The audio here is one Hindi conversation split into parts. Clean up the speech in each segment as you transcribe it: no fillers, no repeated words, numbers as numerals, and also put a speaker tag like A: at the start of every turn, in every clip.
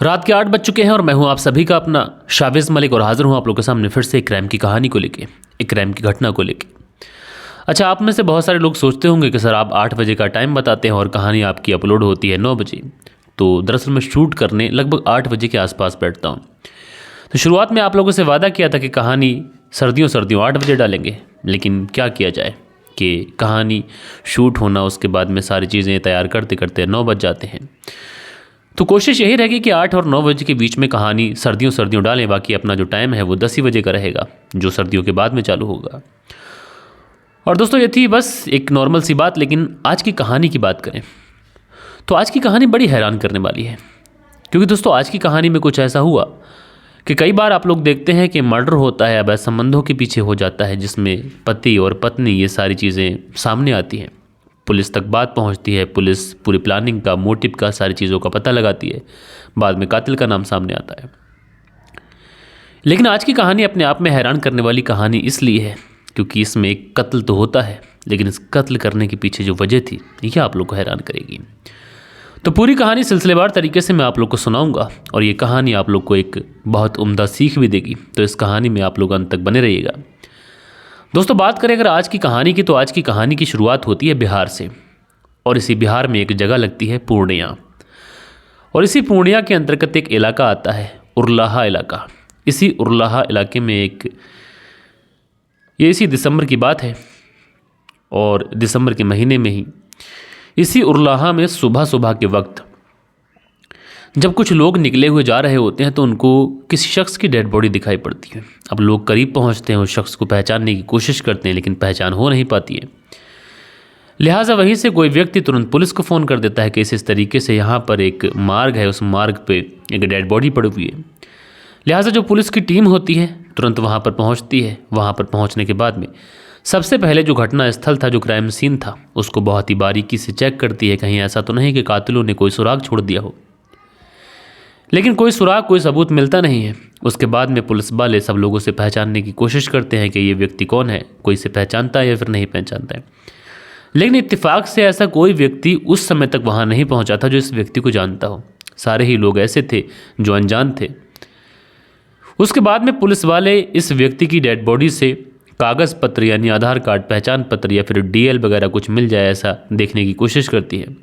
A: रात के 8 बज चुके हैं और मैं हूं आप सभी का अपना शाविज़ मलिक और हाजिर हूं आप लोगों के सामने फिर से एक क्राइम की कहानी को लेके, एक क्राइम की घटना को लेके। अच्छा, आप में से बहुत सारे लोग सोचते होंगे कि सर आप 8 बजे का टाइम बताते हैं और कहानी आपकी अपलोड होती है 9 बजे। तो दरअसल मैं शूट करने लगभग 8 बजे के आसपास बैठता हूँ। तो शुरुआत में आप लोगों से वादा किया था कि कहानी सर्दियों 8 बजे डालेंगे, लेकिन क्या किया जाए कि कहानी शूट होना, उसके बाद में सारी चीज़ें तैयार करते करते 9 बज जाते हैं। तो कोशिश यही रहेगी कि 8 और 9 बजे के बीच में कहानी सर्दियों डालें, बाकी अपना जो टाइम है वो 10 ही बजे का रहेगा, जो सर्दियों के बाद में चालू होगा। और दोस्तों, ये थी बस एक नॉर्मल सी बात। लेकिन आज की कहानी की बात करें तो आज की कहानी बड़ी हैरान करने वाली है, क्योंकि दोस्तों आज की कहानी में कुछ ऐसा हुआ कि कई बार आप लोग देखते हैं कि मर्डर होता है, अवैध संबंधों के पीछे हो जाता है, जिसमें पति और पत्नी ये सारी चीज़ें सामने आती हैं, पुलिस तक बात पहुंचती है, पुलिस पूरी प्लानिंग का, मोटिव का, सारी चीज़ों का पता लगाती है, बाद में कातिल का नाम सामने आता है। लेकिन आज की कहानी अपने आप में हैरान करने वाली कहानी इसलिए है क्योंकि इसमें एक कत्ल तो होता है, लेकिन इस कत्ल करने के पीछे जो वजह थी यह आप लोग को हैरान करेगी। तो पूरी कहानी सिलसिलेवार तरीके से मैं आप लोग को सुनाऊंगा और ये कहानी आप लोग को एक बहुत उम्दा सीख भी देगी। तो इस कहानी में आप लोग अंत तक बने रहिएगा। दोस्तों, बात करें अगर आज की कहानी की, तो आज की कहानी की शुरुआत होती है बिहार से, और इसी बिहार में एक जगह लगती है पूर्णिया, और इसी पूर्णिया के अंतर्गत एक इलाका आता है उरलाहा इलाका। इसी उरलाहा इलाके में ये इसी दिसंबर की बात है, और दिसंबर के महीने में ही इसी उरलाहा में सुबह सुबह के वक्त जब कुछ लोग निकले हुए जा रहे होते हैं तो उनको किसी शख्स की डेड बॉडी दिखाई पड़ती है। अब लोग करीब पहुंचते हैं, उस शख्स को पहचानने की कोशिश करते हैं, लेकिन पहचान हो नहीं पाती है। लिहाजा वहीं से कोई व्यक्ति तुरंत पुलिस को फ़ोन कर देता है कि इस तरीके से यहाँ पर एक मार्ग है, उस मार्ग पे एक डेड बॉडी पड़ी हुई है। लिहाजा जो पुलिस की टीम होती है तुरंत वहाँ पर पहुँचती है। वहाँ पर पहुँचने के बाद में सबसे पहले जो घटना स्थल था, जो क्राइम सीन था, उसको बहुत ही बारीकी से चेक करती है, कहीं ऐसा तो नहीं कि कातिलों ने कोई सुराग छोड़ दिया हो। लेकिन कोई सुराग, कोई सबूत मिलता नहीं है। उसके बाद में पुलिस वाले सब लोगों से पहचानने की कोशिश करते हैं कि ये व्यक्ति कौन है, कोई से पहचानता है या फिर नहीं पहचानता है। लेकिन इत्तेफाक से ऐसा कोई व्यक्ति उस समय तक वहाँ नहीं पहुँचा था जो इस व्यक्ति को जानता हो। सारे ही लोग ऐसे थे जो अनजान थे। उसके बाद में पुलिस वाले इस व्यक्ति की डेड बॉडी से कागज़ पत्र यानी आधार कार्ड, पहचान पत्र या फिर डीएल वगैरह कुछ मिल जाए ऐसा देखने की कोशिश करती है।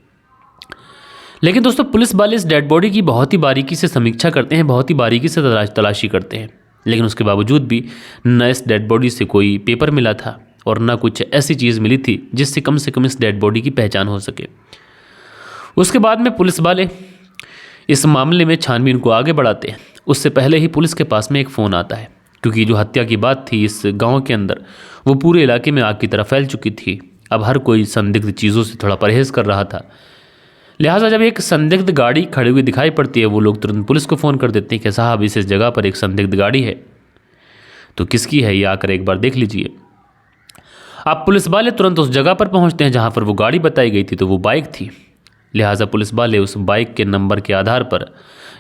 A: लेकिन दोस्तों, पुलिस वाले इस डेड बॉडी की बहुत ही बारीकी से समीक्षा करते हैं, बहुत ही बारीकी से तलाशी करते हैं, लेकिन उसके बावजूद भी न इस डेड बॉडी से कोई पेपर मिला था और ना कुछ ऐसी चीज़ मिली थी जिससे कम से कम इस डेड बॉडी की पहचान हो सके। उसके बाद में पुलिस वाले इस मामले में छानबीन को आगे बढ़ाते हैं। उससे पहले ही पुलिस के पास में एक फ़ोन आता है, क्योंकि जो हत्या की बात थी इस गांव के अंदर वो पूरे इलाके में आग की तरह फैल चुकी थी। अब हर कोई संदिग्ध चीज़ों से थोड़ा परहेज़ कर रहा था। लिहाजा जब एक संदिग्ध गाड़ी खड़ी हुई दिखाई पड़ती है, वो लोग तुरंत पुलिस को फ़ोन कर देते हैं कि साहब इस जगह पर एक संदिग्ध गाड़ी है, तो किसकी है ये आकर एक बार देख लीजिए। अब पुलिस वाले तुरंत उस जगह पर पहुंचते हैं जहां पर वो गाड़ी बताई गई थी, तो वो बाइक थी। लिहाजा पुलिस वाले उस बाइक के नंबर के आधार पर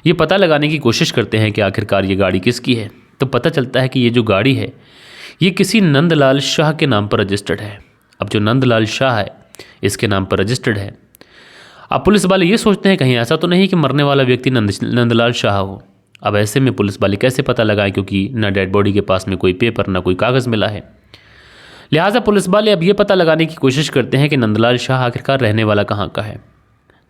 A: ये पता लगाने की कोशिश करते हैं कि आखिरकार ये गाड़ी किसकी है। तो पता चलता है कि ये जो गाड़ी है ये किसी नंदलाल शाह के नाम पर रजिस्टर्ड है। अब जो नंदलाल शाह है इसके नाम पर रजिस्टर्ड है। अब पुलिस वाले ये सोचते हैं कहीं ऐसा तो नहीं कि मरने वाला व्यक्ति नंदलाल शाह हो। अब ऐसे में पुलिस वाले कैसे पता लगाएं, क्योंकि ना डेड बॉडी के पास में कोई पेपर ना कोई कागज़ मिला है। लिहाजा पुलिस वाले अब ये पता लगाने की कोशिश करते हैं कि नंदलाल शाह आखिरकार रहने वाला कहाँ का है।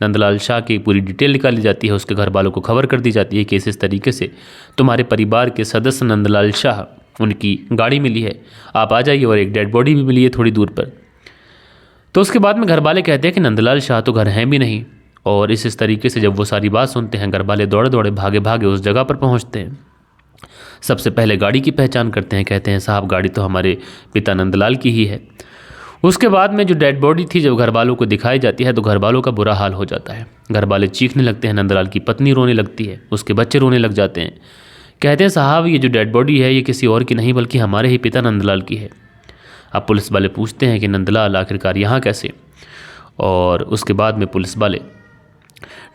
A: नंदलाल शाह की पूरी डिटेल निकाली जाती है, उसके घर वालों को खबर कर दी जाती है कि इस तरीके से तुम्हारे परिवार के सदस्य नंदलाल शाह, उनकी गाड़ी मिली है, आप आ जाइए, और एक डेड बॉडी भी मिली है थोड़ी दूर पर। तो उसके बाद में घर वाले कहते हैं कि नंदलाल शाह तो घर हैं भी नहीं। और इस तरीके से जब वो सारी बात सुनते हैं, घर वाले दौड़े दौड़े भागे भागे उस जगह पर पहुंचते हैं। सबसे पहले गाड़ी की पहचान करते हैं, कहते हैं साहब गाड़ी तो हमारे पिता नंदलाल की ही है। उसके बाद में जो डेड बॉडी थी जब घर वालों को दिखाई जाती है तो घर वालों का बुरा हाल हो जाता है। घर वाले चीखने लगते हैं, नंदलाल की पत्नी रोने लगती है, उसके बच्चे रोने लग जाते हैं। कहते हैं साहब ये जो डेड बॉडी है ये किसी और की नहीं बल्कि हमारे ही पिता नंदलाल की है। अब पुलिस वाले पूछते हैं कि नंदलाल आखिरकार यहाँ कैसे, और उसके बाद में पुलिस वाले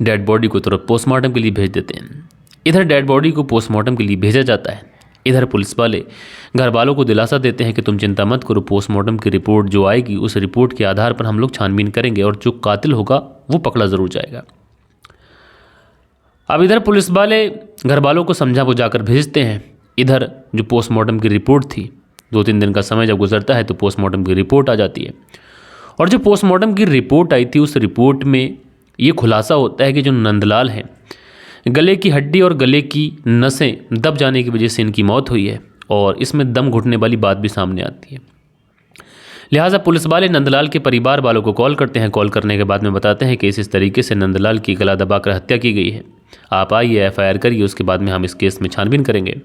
A: डेड बॉडी को तुरंत पोस्टमार्टम के लिए भेज देते हैं। इधर डेड बॉडी को पोस्टमार्टम के लिए भेजा जाता है, इधर पुलिस वाले घर वालों को दिलासा देते हैं कि तुम चिंता मत करो, पोस्टमार्टम की रिपोर्ट जो आएगी उस रिपोर्ट के आधार पर हम लोग छानबीन करेंगे और जो कातिल होगा वो पकड़ा ज़रूर जाएगा। अब इधर पुलिस वाले घर वालों को समझा बुझाकर भेजते हैं। इधर जो पोस्टमार्टम की रिपोर्ट थी, 2-3 दिन का समय जब गुजरता है तो पोस्टमार्टम की रिपोर्ट आ जाती है। और जो पोस्टमार्टम की रिपोर्ट आई थी, उस रिपोर्ट में ये खुलासा होता है कि जो नंदलाल हैं, गले की हड्डी और गले की नसें दब जाने की वजह से इनकी मौत हुई है, और इसमें दम घुटने वाली बात भी सामने आती है। लिहाजा पुलिस वाले नंदलाल के परिवार वालों को कॉल करते हैं। कॉल करने के बाद में बताते हैं कि इस तरीके से नंदलाल की गला दबाकर हत्या की गई है, आप आइए FIR करिए, उसके बाद में हम इस केस में छानबीन करेंगे।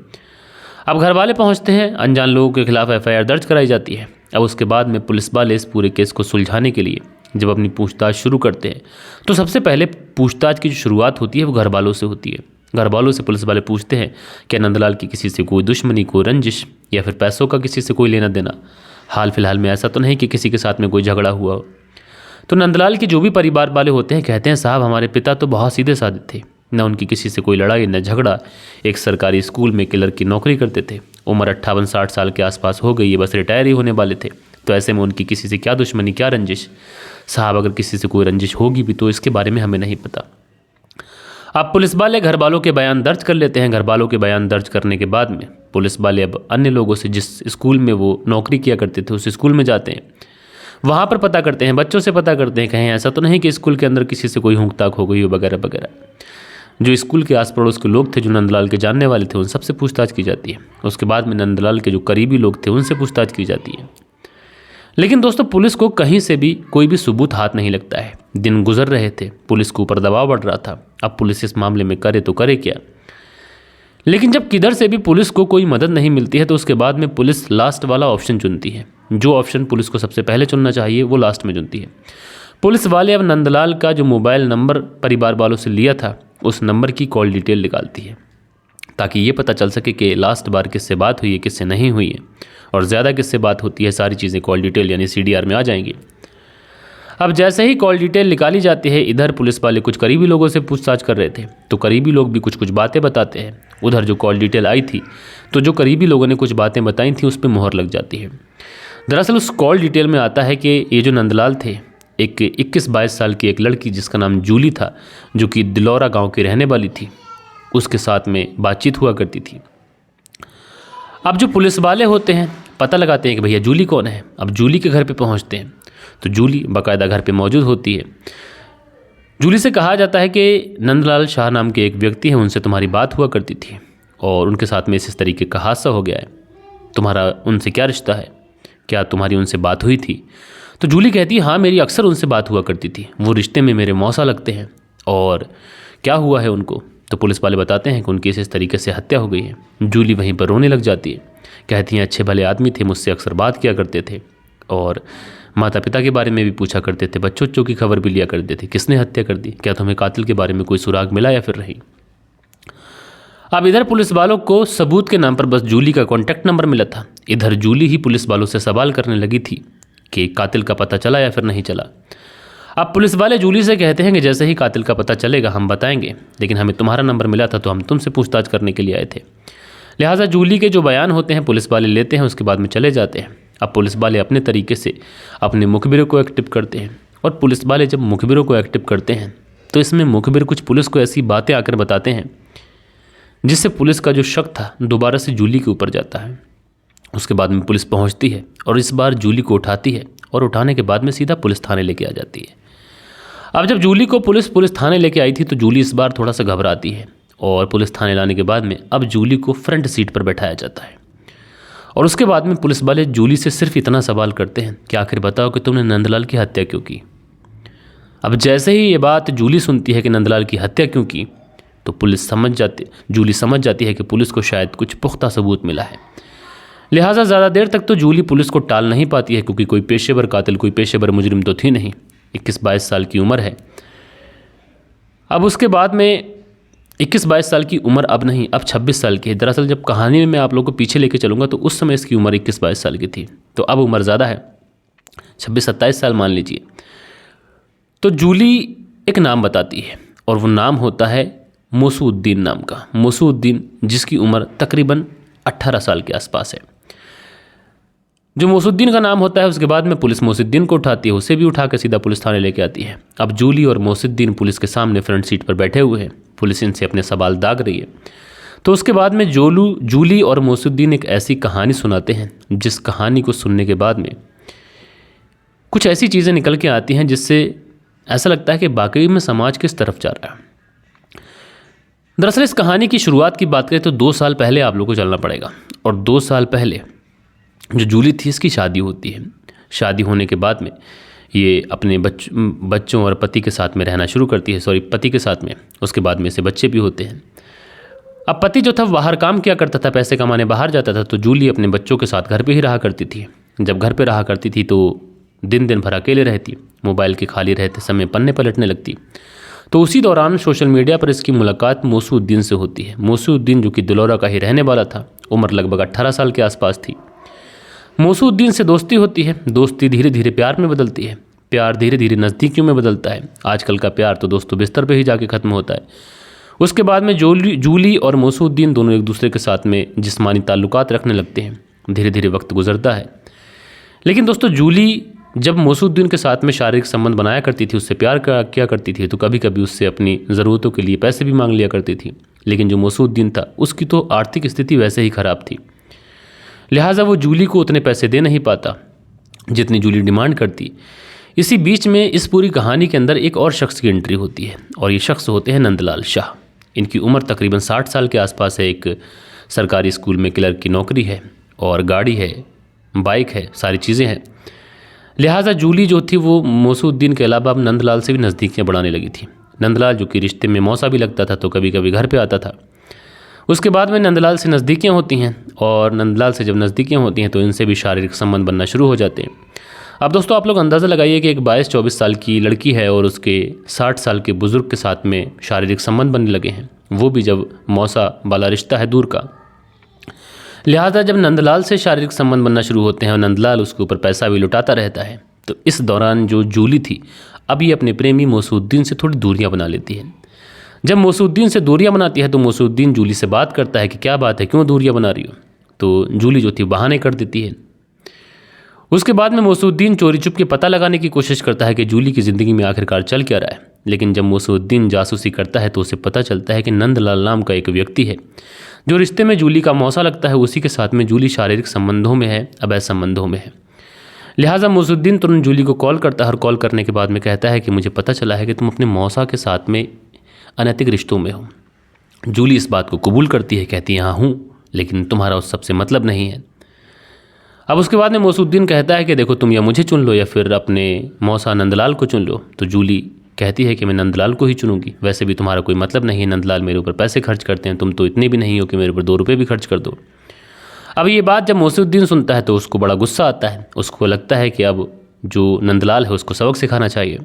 A: अब घर वाले पहुंचते हैं, अनजान लोगों के खिलाफ FIR दर्ज कराई जाती है। अब उसके बाद में पुलिस वाले इस पूरे केस को सुलझाने के लिए जब अपनी पूछताछ शुरू करते हैं, तो सबसे पहले पूछताछ की जो शुरुआत होती है वो घर वालों से होती है। घर वालों से पुलिस वाले पूछते हैं क्या नंदलाल की किसी से कोई दुश्मनी, कोई रंजिश या फिर पैसों का किसी से कोई लेना देना। हाल फिलहाल में ऐसा तो नहीं कि किसी के साथ में कोई झगड़ा हुआ हो। तो नंदलाल के जो भी परिवार वाले होते हैं कहते हैं साहब हमारे पिता तो बहुत सीधे साधे थे, न उनकी किसी से कोई लड़ाई न झगड़ा, एक सरकारी स्कूल में क्लर्क की नौकरी करते थे, उम्र 58-60 साल के आसपास हो गई है, बस रिटायर ही होने वाले थे, तो ऐसे में उनकी किसी से क्या दुश्मनी, क्या रंजिश। साहब अगर किसी से कोई रंजिश होगी भी तो इसके बारे में हमें नहीं पता। अब पुलिस वाले घर वालों के बयान दर्ज कर लेते हैं। घर वालों के बयान दर्ज करने के बाद में पुलिस वाले अब अन्य लोगों से, जिस स्कूल में वो नौकरी किया करते थे उस स्कूल में जाते हैं, वहाँ पर पता करते हैं, बच्चों से पता करते हैं कहीं ऐसा तो नहीं कि स्कूल के अंदर किसी से कोई हुंक ताक हो गई हो वगैरह वगैरह। जो स्कूल के आस पड़ोस के लोग थे जो नंदलाल के जानने वाले थे उन सबसे पूछताछ की जाती है। उसके बाद में नंदलाल के जो करीबी लोग थे उनसे पूछताछ की जाती है। लेकिन दोस्तों पुलिस को कहीं से भी कोई भी सबूत हाथ नहीं लगता है। दिन गुजर रहे थे, पुलिस के ऊपर दबाव बढ़ रहा था। अब पुलिस इस मामले में करे तो करे क्या। लेकिन जब किधर से भी पुलिस को कोई मदद नहीं मिलती है तो उसके बाद में पुलिस लास्ट वाला ऑप्शन चुनती है। जो ऑप्शन पुलिस को सबसे पहले चुनना चाहिए वो लास्ट में चुनती है। पुलिस वाले अब नंदलाल का जो मोबाइल नंबर परिवार वालों से लिया था उस नंबर की कॉल डिटेल निकालती है, ताकि ये पता चल सके कि लास्ट बार किससे बात हुई है, किससे नहीं हुई है, और ज़्यादा किससे बात होती है। सारी चीज़ें कॉल डिटेल यानी CDR में आ जाएंगी। अब जैसे ही कॉल डिटेल निकाली जाती है, इधर पुलिस वाले कुछ करीबी लोगों से पूछताछ कर रहे थे तो करीबी लोग भी कुछ कुछ बातें बताते हैं। उधर जो कॉल डिटेल आई थी तो जो करीबी लोगों ने कुछ बातें बताई थी उस पर मोहर लग जाती है। दरअसल उस कॉल डिटेल में आता है कि ये जो नंदलाल थे, एक 21-22 साल की एक लड़की जिसका नाम जूली था, जो कि दिलौरा गाँव की रहने वाली थी, उसके साथ में बातचीत हुआ करती थी। अब जो पुलिस वाले होते हैं पता लगाते हैं कि भैया जूली कौन है। अब जूली के घर पे पहुंचते हैं तो जूली बाकायदा घर पे मौजूद होती है। जूली से कहा जाता है कि नंदलाल शाह नाम के एक व्यक्ति हैं, उनसे तुम्हारी बात हुआ करती थी और उनके साथ में इस तरीके का हादसा हो गया है। तुम्हारा उनसे क्या रिश्ता है, क्या तुम्हारी उनसे बात हुई थी? तो जूली कहती है हाँ मेरी अक्सर उनसे बात हुआ करती थी, वो रिश्ते में मेरे मौसा लगते हैं। और क्या हुआ है उनको? तो पुलिस वाले बताते हैं कि उनकी इस तरीके से हत्या हो गई है। जूली वहीं पर रोने लग जाती है, कहती हैं अच्छे भले आदमी थे, मुझसे अक्सर बात किया करते थे और माता पिता के बारे में भी पूछा करते थे, बच्चों बच्चों की खबर भी लिया करते थे। किसने हत्या कर दी? क्या तुम्हें कातिल के बारे में कोई सुराग मिला या फिर नहीं? अब इधर पुलिस वालों को सबूत के नाम पर बस जूली का कॉन्टैक्ट नंबर मिला था। इधर जूली ही पुलिस वालों से सवाल करने लगी थी कि कातिल का पता चला या फिर नहीं चला। अब पुलिस वाले जूली से कहते हैं कि जैसे ही कातिल का पता चलेगा हम बताएंगे, लेकिन हमें तुम्हारा नंबर मिला था तो हम तुमसे पूछताछ करने के लिए आए थे। लिहाजा जूली के जो बयान होते हैं पुलिस वाले लेते हैं, उसके बाद में चले जाते हैं। अब पुलिस वाले अपने तरीके से अपने मुखबिरों को एक्टिव करते हैं, और पुलिस वाले जब मुखबिरों को एक्टिव करते हैं तो इसमें मुखबिर कुछ पुलिस को ऐसी बातें आकर बताते हैं जिससे पुलिस का जो शक था दोबारा से जूली के ऊपर जाता है। उसके बाद में पुलिस पहुंचती है और इस बार जूली को उठाती है और उठाने के बाद में सीधा पुलिस थाने लेके आ जाती है। अब जब जूली को पुलिस थाने लेके आई थी तो जूली इस बार थोड़ा सा घबराती है, और पुलिस थाने लाने के बाद में अब जूली को फ्रंट सीट पर बैठाया जाता है। और उसके बाद में पुलिस वाले जूली से सिर्फ इतना सवाल करते हैं कि आखिर बताओ कि तुमने नंदलाल की हत्या क्यों की। अब जैसे ही ये बात जूली सुनती है कि नंदलाल की हत्या क्यों की, तो जूली समझ जाती है कि पुलिस को शायद कुछ पुख्ता सबूत मिला है। लिहाजा ज़्यादा देर तक तो जूली पुलिस को टाल नहीं पाती है, क्योंकि कोई पेशेवर कातिल, कोई पेशेवर मुजरिम तो थी नहीं। 21-22 साल की उम्र है। अब उसके बाद में 21-22 साल की उम्र अब नहीं, अब 26 साल की है। दरअसल जब कहानी में मैं आप लोगों को पीछे लेके चलूँगा तो उस समय इसकी उम्र 21-22 साल की थी, तो अब उम्र ज़्यादा है, 26-27 साल मान लीजिए। तो जूली एक नाम बताती है और वो नाम होता है मोसूद्दीन नाम का। मोसूद्दीन जिसकी उम्र तकरीबन 18 साल के आसपास है। जो मोसूद्दीन का नाम होता है, उसके बाद में पुलिस मोसूद्दीन को उठाती है, उसे भी उठा कर सीधा पुलिस थाने लेके आती है। अब जूली और मोसूद्दीन पुलिस के सामने फ्रंट सीट पर बैठे हुए हैं। पुलिस इनसे अपने सवाल दाग रही है। तो उसके बाद में जूली और मोसुद्दीन एक ऐसी कहानी सुनाते हैं जिस कहानी को सुनने के बाद में कुछ ऐसी चीज़ें निकल के आती हैं जिससे ऐसा लगता है कि वाकई में समाज किस तरफ जा रहा है। दरअसल इस कहानी की शुरुआत की बात करें तो 2 साल पहले आप लोगों को चलना पड़ेगा। और 2 साल पहले जो जूली थी इसकी शादी होती है। शादी होने के बाद में ये अपने बच्चों और पति के साथ में रहना शुरू करती है, पति के साथ में। उसके बाद में इसे बच्चे भी होते हैं। अब पति जो था बाहर काम किया करता था, पैसे कमाने बाहर जाता था, तो जूली अपने बच्चों के साथ घर पे ही रहा करती थी। जब घर पे रहा करती थी तो दिन भर अकेले रहती, मोबाइल के खाली रहते समय पन्ने पलटने लगती। तो उसी दौरान सोशल मीडिया पर इसकी मुलाकात मोसुद्दीन से होती है। मोसुद्दीन जो कि दिलौरा का ही रहने वाला था, उम्र लगभग 18 साल के आसपास थी। मोसुद्दीन से दोस्ती होती है। दोस्ती धीरे धीरे प्यार में बदलती है, प्यार धीरे धीरे नज़दीकियों में बदलता है। आजकल का प्यार तो दोस्तों बिस्तर पे ही जाके ख़त्म होता है। उसके बाद में जूली और मोसुद्दीन दोनों एक दूसरे के साथ में जिस्मानी ताल्लुकात रखने लगते हैं। धीरे धीरे वक्त गुजरता है, लेकिन दोस्तों जूली जब मोसुद्दीन के साथ में शारीरिक संबंध बनाया करती थी, उससे प्यार किया करती थी, तो कभी कभी उससे अपनी ज़रूरतों के लिए पैसे भी मांग लिया करती थी। लेकिन जो मोसुद्दीन था उसकी तो आर्थिक स्थिति वैसे ही ख़राब थी, लिहाजा वो जूली को उतने पैसे दे नहीं पाता जितनी जूली डिमांड करती। इसी बीच में इस पूरी कहानी के अंदर एक और शख्स की एंट्री होती है, और ये शख्स होते हैं नंदलाल शाह। इनकी उम्र तकरीबन 60 साल के आसपास है। एक सरकारी स्कूल में क्लर्क की नौकरी है, और गाड़ी है, बाइक है, सारी चीज़ें हैं। लिहाजा जूली जो थी वो मोसुद्दीन के अलावा अब नंदलाल से भी नज़दीकियाँ बढ़ाने लगी थी। नंदलाल जो कि रिश्ते में मौसा भी लगता था, तो कभी कभी घर पे आता था। उसके बाद में नंदलाल से नज़दीकियाँ होती हैं, और नंदलाल से जब नज़दीकियाँ होती हैं तो इनसे भी शारीरिक संबंध बनना शुरू हो जाते हैं। अब दोस्तों आप लोग अंदाज़ा लगाइए कि एक 22-24 साल की लड़की है और उसके 60 साल के बुज़ुर्ग के साथ में शारीरिक संबंध बनने लगे हैं, वो भी जब मौसा वाला रिश्ता है दूर का। लिहाजा जब नंदलाल से शारीरिक संबंध बनना शुरू होते हैं और नंदलाल उसके ऊपर पैसा भी लुटाता रहता है, तो इस दौरान जो जूली थी अभी अपने प्रेमी मोसुद्दीन से थोड़ी दूरियां बना लेती है। जब मोसुद्दीन से दूरियां बनाती है तो मोसुद्दीन जूली से बात करता है कि क्या बात है, क्यों दूरियां बना रही हो। तो जूली जो थी बहाने कर देती है। उसके बाद में मोसुद्दीन चोरी चुप के पता लगाने की कोशिश करता है कि जूली की ज़िंदगी में आखिरकार चल क्या रहा है। लेकिन जब मोसुद्दीन जासूसी करता है तो उसे पता चलता है कि नंदलाल नाम का एक व्यक्ति है जो रिश्ते में जूली का मौसा लगता है, उसी के साथ में जूली शारीरिक संबंधों में है, अवैध संबंधों में है। लिहाजा मोसुद्दीन तुरंत जूली को कॉल करता है, और कॉल करने के बाद में कहता है कि मुझे पता चला है कि तुम अपने मौसा के साथ में अनैतिक रिश्तों में हो। जूली इस बात को कबूल करती है, कहती है हाँ हूँ, लेकिन तुम्हारा उस सबसे मतलब नहीं है। अब उसके बाद में मोसुद्दीन कहता है कि देखो तुम या मुझे चुन लो या फिर अपने मौसा नंदलाल को चुन लो। तो जूली कहती है कि मैं नंदलाल को ही चुनूंगी, वैसे भी तुम्हारा कोई मतलब नहीं है, नंदलाल मेरे ऊपर पैसे खर्च करते हैं, तुम तो इतने भी नहीं हो कि मेरे ऊपर 2 रुपये भी खर्च कर दो। अब ये बात जब मोसुद्दीन सुनता है तो उसको बड़ा गुस्सा आता है। उसको लगता है कि अब जो नंदलाल है उसको सबक सिखाना चाहिए।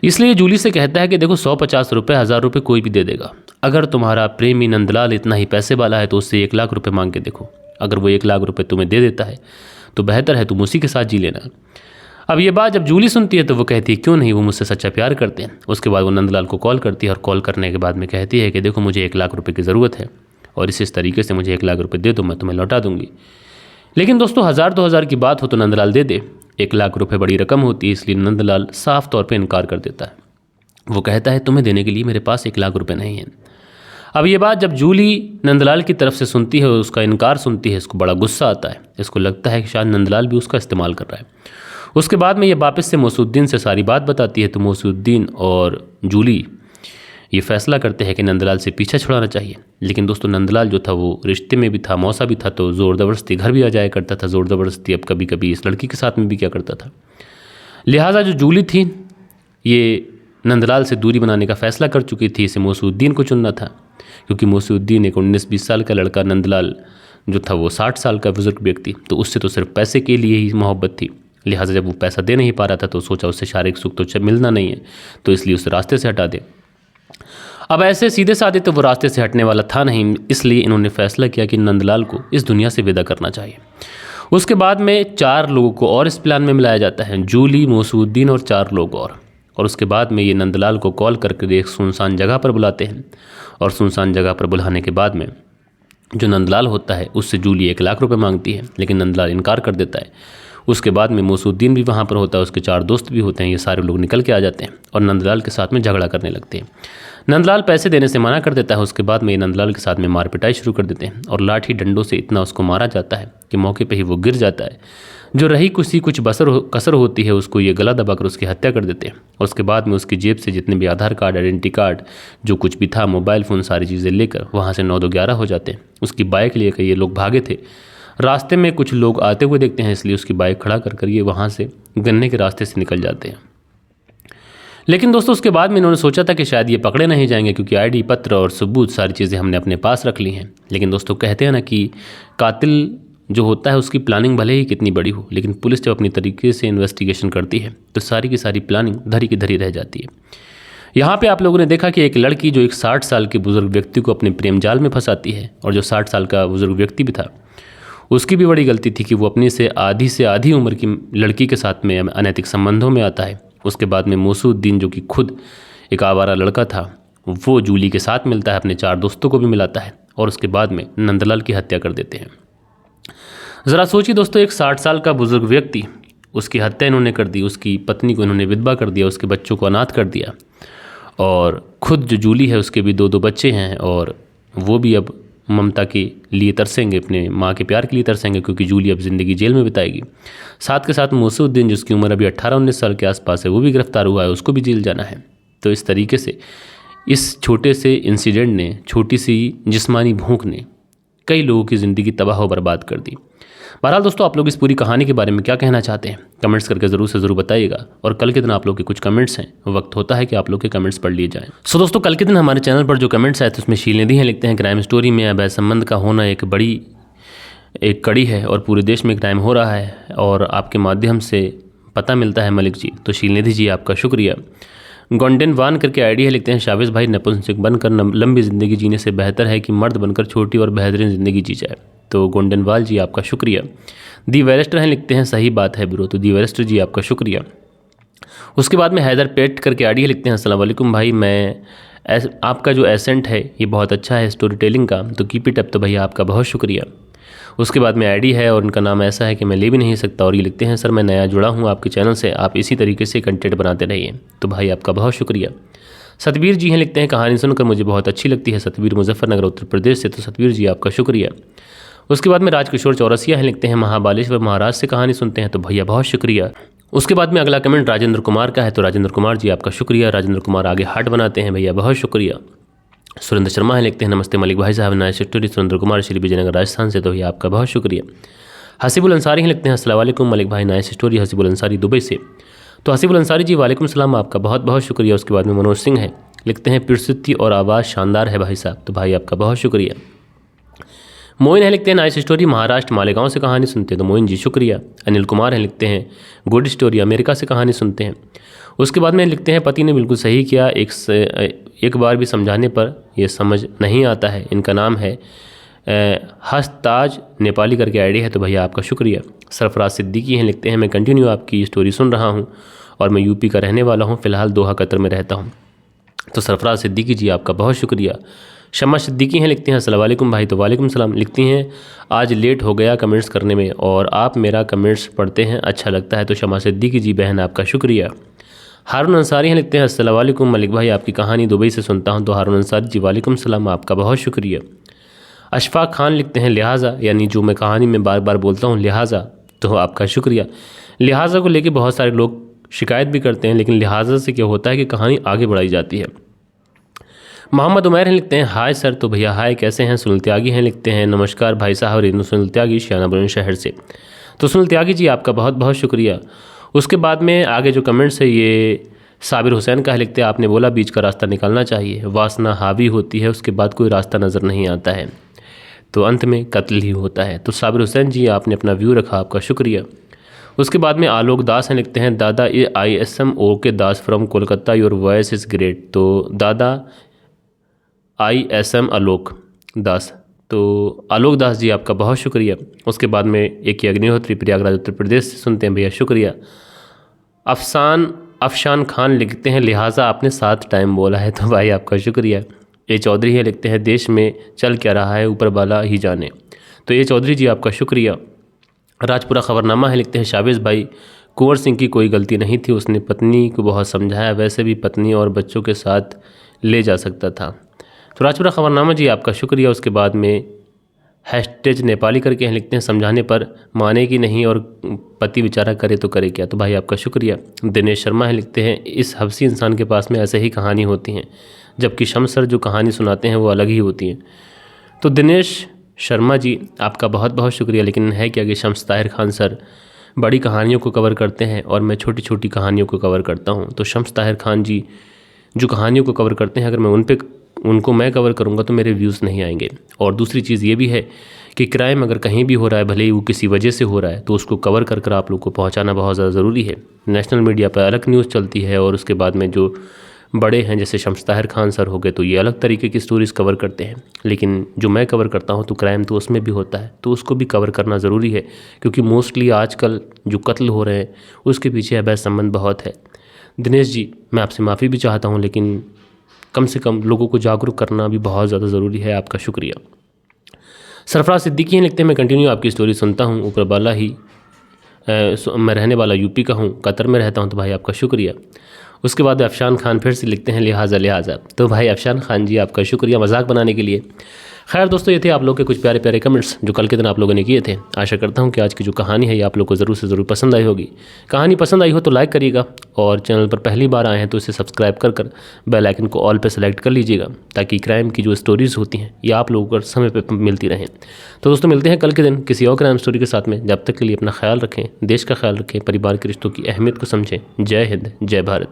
A: इसलिए जूली से कहता है कि देखो 150 रुपये, 1000 रुपये कोई भी दे देगा। अगर तुम्हारा प्रेमी नंदलाल इतना ही पैसे वाला है तो उससे 1 लाख रुपये मांग के देखो। अगर वो 1 लाख रुपये तुम्हें दे देता है तो बेहतर है तुम उसी के साथ जी लेना। अब ये बात जब जूली सुनती है तो वो कहती है क्यों नहीं, वो मुझसे सच्चा प्यार करते हैं। उसके बाद वो नंदलाल को कॉल करती है, और कॉल करने के बाद में कहती है कि देखो मुझे 1 लाख रुपये की ज़रूरत है, और इस तरीके से मुझे 1 लाख रुपये दे दो, मैं तुम्हें लौटा दूंगी। लेकिन दोस्तों 1000-2000 की बात हो तो नंदलाल दे दे, 1 लाख रुपये बड़ी रकम होती है, इसलिए नंदलाल साफ तौर पर इनकार कर देता है। वो कहता है तुम्हें देने के लिए मेरे पास 1 लाख रुपये नहीं है। अब ये बात जब जूली नंदलाल की तरफ से सुनती है, उसका इनकार सुनती है, इसको बड़ा गुस्सा आता है। इसको लगता है कि शायद नंदलाल भी उसका इस्तेमाल कर रहा है। उसके बाद में ये वापस से मोसुद्दीन से सारी बात बताती है, तो मोसुद्दीन और जूली ये फैसला करते हैं कि नंदलाल से पीछा छुड़ाना चाहिए। लेकिन दोस्तों नंदलाल जो था वो रिश्ते में भी था, मौसा भी था, तो ज़ोर ज़बरदस्ती घर भी आ जाया करता था, ज़ोर ज़बरदस्ती अब कभी कभी इस लड़की के साथ में भी क्या करता था। लिहाजा जो जूली थी ये नंदलाल से दूरी बनाने का फ़ैसला कर चुकी थी, इसे मोसुद्दीन को चुनना था, क्योंकि मोसुद्दीन एक 19-20 साल का लड़का, नंदलाल जो था वो 60 साल का बुजुर्ग व्यक्ति, तो उससे तो सिर्फ पैसे के लिए ही मोहब्बत थी। लिहाजा जब वो पैसा दे नहीं पा रहा था तो सोचा उससे शारीरिक सुख तो मिलना नहीं है, तो इसलिए उस रास्ते से हटा दे। अब ऐसे सीधे साधे तो वो रास्ते से हटने वाला था नहीं, इसलिए इन्होंने फैसला किया कि नंदलाल को इस दुनिया से विदा करना चाहिए। उसके बाद में 4 लोगों को और इस प्लान में मिलाया जाता है, जूली, मोसुद्दीन और 4 लोग और उसके बाद में ये नंदलाल को कॉल करके एक सुनसान जगह पर बुलाते हैं, और सुनसान जगह पर बुलाने के बाद में जो नंदलाल होता है उससे जूली 1 लाख रुपए मांगती है, लेकिन नंदलाल इनकार कर देता है। उसके बाद में मौसूद्दीन भी वहाँ पर होता है, उसके 4 दोस्त भी होते हैं। ये सारे लोग निकल के आ जाते हैं और नंदलाल के साथ में झगड़ा करने लगते हैं। नंदलाल पैसे देने से मना कर देता है। उसके बाद में ये नंदलाल के साथ में मार पिटाई शुरू कर देते हैं और लाठी डंडों से इतना उसको मारा जाता है कि मौके पर ही वो गिर जाता है। जो रही कुछ कसर होती है उसको ये गला दबाकर उसकी हत्या कर देते हैं। और उसके बाद में उसकी जेब से जितने भी आधार कार्ड, आइडेंटिटी कार्ड, जो कुछ भी था, मोबाइल फ़ोन, सारी चीज़ें लेकर वहाँ से 9-2-11 हो जाते हैं। उसकी बाइक लेकर ये लोग भागे थे। रास्ते में कुछ लोग आते हुए देखते हैं, इसलिए उसकी बाइक खड़ा कर ये वहाँ से गन्ने के रास्ते से निकल जाते हैं। लेकिन दोस्तों उसके बाद में इन्होंने सोचा था कि शायद ये पकड़े नहीं जाएंगे, क्योंकि आईडी, पत्र और सबूत सारी चीज़ें हमने अपने पास रख ली हैं। लेकिन दोस्तों कहते हैं ना कि कातिल जो होता है उसकी प्लानिंग भले ही कितनी बड़ी हो, लेकिन पुलिस जब अपनी तरीके से इन्वेस्टिगेशन करती है तो सारी की सारी प्लानिंग धरी की धरी रह जाती है। यहाँ पे आप लोगों ने देखा कि एक लड़की जो एक 60 साल के बुजुर्ग व्यक्ति को अपने प्रेम जाल में फंसाती है, और जो 60 साल का बुजुर्ग व्यक्ति भी था उसकी भी बड़ी गलती थी कि वो अपनी से आधी उम्र की लड़की के साथ में अनैतिक संबंधों में आता है। उसके बाद में मौसूद्दीन जो कि खुद एक आवारा लड़का था, वो जूली के साथ मिलता है, अपने 4 दोस्तों को भी मिलाता है और उसके बाद में नंदलाल की हत्या कर देते हैं। ज़रा सोचिए दोस्तों, एक 60 साल का बुजुर्ग व्यक्ति, उसकी हत्या इन्होंने कर दी, उसकी पत्नी को इन्होंने विधवा कर दिया, उसके बच्चों को अनाथ कर दिया, और खुद जो जूली है उसके भी 2-2 बच्चे हैं, और वो भी अब ममता के लिए तरसेंगे, अपने माँ के प्यार के लिए तरसेंगे, क्योंकि जूली अब ज़िंदगी जेल में बिताएगी। साथ के साथ मौसूद्दीन जिसकी उम्र अभी 18-19 साल के आसपास है, वो भी गिरफ्तार हुआ है, उसको भी जेल जाना है। तो इस तरीके से इस छोटे से इंसिडेंट ने, छोटी सी जिस्मानी भूख ने कई लोगों की ज़िंदगी तबाह व बर्बाद कर दी। बहरहाल दोस्तों, आप लोग इस पूरी कहानी के बारे में क्या कहना चाहते हैं, कमेंट्स करके ज़रूर से ज़रूर बताइएगा। और कल के दिन आप लोग के कुछ कमेंट्स हैं, वक्त होता है कि आप लोग के कमेंट्स पढ़ लिए जाएं। सो दोस्तों, कल के दिन हमारे चैनल पर जो कमेंट्स आए थे उसमें शीलनिधि हैं लिखते हैं, क्राइम स्टोरी में अवैध संबंध का होना एक बड़ी कड़ी है और पूरे देश में क्राइम हो रहा है और आपके माध्यम से पता मिलता है मलिक जी। तो शीलनिधि जी आपका शुक्रिया। गोल्डन वान करके आईडी है लिखते हैं, शावेज भाई नपुंसक बनकर लंबी ज़िंदगी जीने से बेहतर है कि मर्द बनकर छोटी और बेहतरीन ज़िंदगी जी जाए। तो गोल्डन वाल जी आपका शुक्रिया। दी वेरेस्टर हैं लिखते हैं, सही बात है ब्रो। तो दी वेरेस्टर जी आपका शुक्रिया। उसके बाद में हैदर पेट करके आईडी है लिखते हैं, अस्सलाम वालेकुम भाई, आपका जो एसेंट है ये बहुत अच्छा है स्टोरी टेलिंग का, तो कीप इट अप। तो भैया आपका बहुत शुक्रिया। उसके बाद में आईडी है और उनका नाम ऐसा है कि मैं ले भी नहीं सकता, और ये लिखते हैं, सर मैं नया जुड़ा हूँ आपके चैनल से, आप इसी तरीके से कंटेंट बनाते रहिए। तो भाई आपका बहुत शुक्रिया। सतबीर जी हैं लिखते हैं, कहानी सुनकर मुझे बहुत अच्छी लगती है। सतबीर मुजफ्फरनगर उत्तर प्रदेश से। तो सतबीर जी आपका शुक्रिया। उसके बाद में राजकिशोर चौरसिया हैं लिखते हैं, महाबालेश्वर महाराज से कहानी सुनते हैं। तो भैया बहुत शुक्रिया। उसके बाद में अगला कमेंट राजेंद्र कुमार का है। तो राजेंद्र कुमार जी आपका शुक्रिया। राजेंद्र कुमार आगे हार्ट बनाते हैं, भैया बहुत शुक्रिया। सुरेंद्र शर्मा है लिखते हैं, नमस्ते मलिक भाई साहब, नाइस स्टोरी। सुरेंद्र कुमार श्री विजयनगर राजस्थान से। तो भैया आपका बहुत शुक्रिया। हसीबुल अंसारी हैं लिखते हैं, अस्सलाम वालेकुम मलिक भाई, nice story. Hasibul Ansari Dubai से। तो हसीबुल अंसारी जी वालेकुम सलाम, आपका बहुत बहुत शुक्रिया। उसके बाद में मनोज सिंह है लिखते हैं, प्रस्तुति और आवाज़ शानदार है भाई साहब। तो भाई आपका बहुत शुक्रिया। मोइन है लिखते हैं, नाइस स्टोरी, महाराष्ट्र मालेगांव से कहानी सुनते हैं। तो मोइन जी शुक्रिया। अनिल कुमार हैं लिखते हैं, गुड स्टोरी, अमेरिका से कहानी सुनते हैं। उसके बाद में लिखते हैं, पति ने बिल्कुल सही किया, एक बार भी समझाने पर यह समझ नहीं आता है। इनका नाम है हस्ताज नेपाली करके आईडी है। तो भैया आपका शुक्रिया। सरफराज सिद्दीकी हैं लिखते हैं, मैं कंटिन्यू आपकी स्टोरी सुन रहा हूँ और मैं यूपी का रहने वाला हूँ, फ़िलहाल दोहा कतर में रहता हूँ। तो सरफराज सिद्दीकी जी आपका बहुत शुक्रिया। शम्मा सिद्दीकी हैं लिखती हैं, अस्सलाम वालेकुम भाई। तो वालेकुम सलाम। लिखती हैं, आज लेट हो गया कमेंट्स करने में और आप मेरा कमेंट्स पढ़ते हैं, अच्छा लगता है। तो शम्मा सिद्दीकी जी बहन आपका शुक्रिया। हारून अंसारी हैं लिखते हैं, अस्सलाम वालेकुम मलिक भाई, आपकी कहानी दुबई से सुनता हूं। तो हारून अंसारी जी वालेकुम सलाम, आपका बहुत शुक्रिया। अशफाक खान लिखते हैं, लिहाजा, यानी जो मैं कहानी में बार बार बोलता हूँ लिहाजा, तो आपका शुक्रिया। लिहाजा को लेके बहुत सारे लोग शिकायत भी करते हैं, लेकिन लिहाजा से क्या होता है कि कहानी आगे बढ़ाई जाती है। मोहम्मद उमैर हैं लिखते हैं, हाय सर। तो भैया हाय, कैसे हैं। सुनील त्यागी हैं लिखते हैं, नमस्कार भाई साहब, रेनू सुनील त्यागी श्याना बुलंदशहर से। तो सुनील त्यागी जी आपका बहुत बहुत शुक्रिया। उसके बाद में आगे जो कमेंट्स है ये साबिर हुसैन का है लिखते हैं, आपने बोला बीच का रास्ता निकालना चाहिए, वासना हावी होती है, उसके बाद कोई रास्ता नज़र नहीं आता है तो अंत में कत्ल ही होता है। तो साबिर हुसैन जी आपने अपना व्यू रखा, आपका शुक्रिया। उसके बाद में आलोक दास हैं लिखते हैं, दादा ISM okay Das from Kolkata, your voice is great. तो दादा ISM आलोक दास, तो आलोक दास जी आपका बहुत शुक्रिया। उसके बाद में एक अग्निहोत्री प्रयागराज उत्तर प्रदेश से सुनते हैं, भैया शुक्रिया। अफशान खान लिखते हैं, लिहाजा आपने 7 टाइम बोला है। तो भाई आपका शुक्रिया। ए चौधरी है लिखते हैं, देश में चल क्या रहा है ऊपर वाला ही जाने। तो ए चौधरी जी आपका शुक्रिया। राजपुरा खबरनामा है, लिखते हैं शावेज़ भाई, कुंवर सिंह की कोई गलती नहीं थी, उसने पत्नी को बहुत समझाया, वैसे भी पत्नी और बच्चों के साथ ले जा सकता था। तो राजपुरा खबरनामा जी आपका शुक्रिया। उसके बाद में हैशटैग नेपाली करके हैं, लिखते हैं समझाने पर माने कि नहीं और पति बेचारा करे तो करे क्या। तो भाई आपका शुक्रिया। दिनेश शर्मा है, लिखते हैं इस हफ्सी इंसान के पास में ऐसे ही कहानी होती हैं, जबकि शम्स सर जो कहानी सुनाते हैं वो अलग ही होती हैं। तो दिनेश शर्मा जी आपका बहुत बहुत शुक्रिया। लेकिन है क्या कि शम्स ताहिर खान सर बड़ी कहानियों को कवर करते हैं और मैं छोटी छोटी कहानियों को कवर करता हूं। तो शम्स ताहिर खान जी जो कहानियों को कवर करते हैं, अगर मैं उनको मैं कवर करूंगा तो मेरे व्यूज़ नहीं आएंगे। और दूसरी चीज़ ये भी है कि क्राइम अगर कहीं भी हो रहा है, भले ही वो किसी वजह से हो रहा है, तो उसको कवर कर कर आप लोग को पहुंचाना बहुत ज़्यादा ज़रूरी है। नेशनल मीडिया पर अलग न्यूज़ चलती है और उसके बाद में जो बड़े हैं जैसे शम्स ताहिर खान सर हो गए तो ये अलग तरीके की स्टोरीज़ कवर करते हैं। लेकिन जो मैं कवर करता हूँ तो क्राइम तो उसमें भी होता है, तो उसको भी कवर करना ज़रूरी है, क्योंकि मोस्टली आजकल जो कत्ल हो रहे हैं उसके पीछे अवैध संबंध बहुत है। दिनेश जी मैं आपसे माफ़ी भी चाहता हूँ, लेकिन कम से कम लोगों को जागरूक करना भी बहुत ज़्यादा ज़रूरी है। आपका शुक्रिया। सरफराज सिद्दीकी हैं, लिखते हैं मैं कंटिन्यू आपकी स्टोरी सुनता हूँ, ऊपर वाला ही मैं रहने वाला यूपी का हूँ, कतर में रहता हूँ। तो भाई आपका शुक्रिया। उसके बाद अफशान खान फिर से लिखते हैं लिहाजा। तो भाई अफशान खान जी आपका शुक्रिया मजाक बनाने के लिए। खैर दोस्तों, ये थे आप लोग के कुछ प्यारे प्यारे कमेंट्स जो कल के दिन आप लोगों ने किए थे। आशा करता हूँ कि आज की जो कहानी है ये आप लोग को ज़रूर से ज़रूर पसंद आई होगी। कहानी पसंद आई हो तो लाइक करिएगा, और चैनल पर पहली बार आए हैं तो इसे सब्सक्राइब कर बेल आइकन को ऑल पे सेलेक्ट कर लीजिएगा, ताकि क्राइम की जो स्टोरीज़ होती हैं ये आप लोगों को समय पर मिलती रहें। तो दोस्तों मिलते हैं कल के दिन किसी और क्राइम स्टोरी के साथ में। जब तक के लिए अपना ख्याल रखें, देश का ख्याल रखें, परिवार के रिश्तों की अहमियत को समझें। जय हिंद, जय भारत।